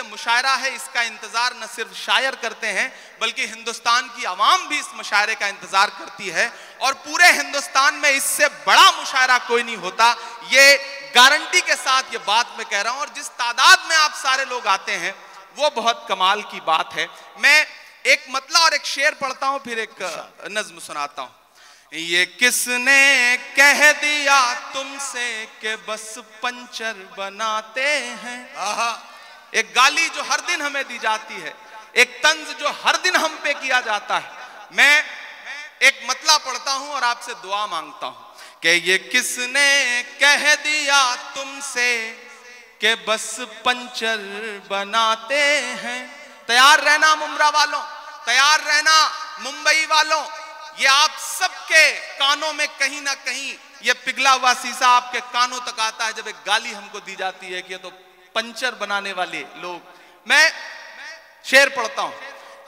मुशायरा है, इसका इंतजार न सिर्फ शायर करते हैं बल्कि हिंदुस्तान की आवाम भी इस मुशायरे का इंतजार करती है। और पूरे हिंदुस्तान में इससे बड़ा मुशायरा कोई नहीं होता, ये गारंटी के साथ ये बात मैं कह रहा हूं। और जिस तादाद में आप सारे लोग आते हैं वो बहुत कमाल की बात है। मैं एक मतला और एक शेर पढ़ता हूं, फिर एक नज्म सुनाता हूं। ये किसने कह दिया तुमसे कि बस पंचर बनाते हैं। एक गाली जो हर दिन हमें दी जाती है, एक तंज जो हर दिन हम पे किया जाता है। मैं एक मतला पढ़ता हूं और आपसे दुआ मांगता हूं कि ये किसने कह दिया तुमसे कि बस पंचर बनाते हैं। तैयार रहना मुमरा वालों, तैयार रहना मुंबई वालों, ये आप सबके कानों में कहीं ना कहीं ये पिघला हुआ शीशा आपके कानों तक आता है जब एक गाली हमको दी जाती है कि ये तो पंचर बनाने वाले लोग। मैं शेर पढ़ता हूं।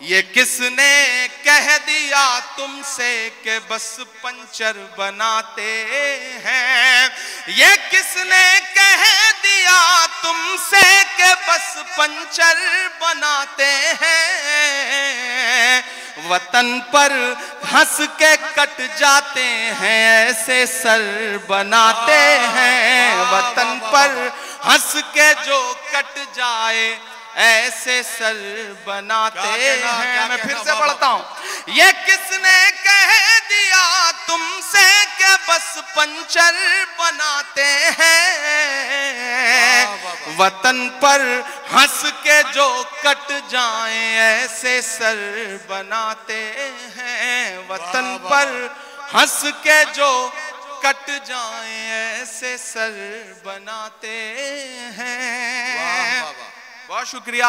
ये किसने कह दिया तुमसे कि बस पंचर बनाते हैं। ये किसने कह दिया तुमसे कि बस पंचर बनाते हैं। वतन पर हंस के कट जाते हैं ऐसे सर बनाते हैं। वतन पर हंस के जो कट जाए ऐसे सर बनाते हैं। मैं फिर से पढ़ता हूं। ये किसने कह दिया तुमसे कि बस पंचर बनाते हैं। वतन पर हंस के जो कट जाए ऐसे सर बनाते हैं। वतन पर हंस के जो कट जाए ऐसे सर बनाते हैं। बहुत शुक्रिया।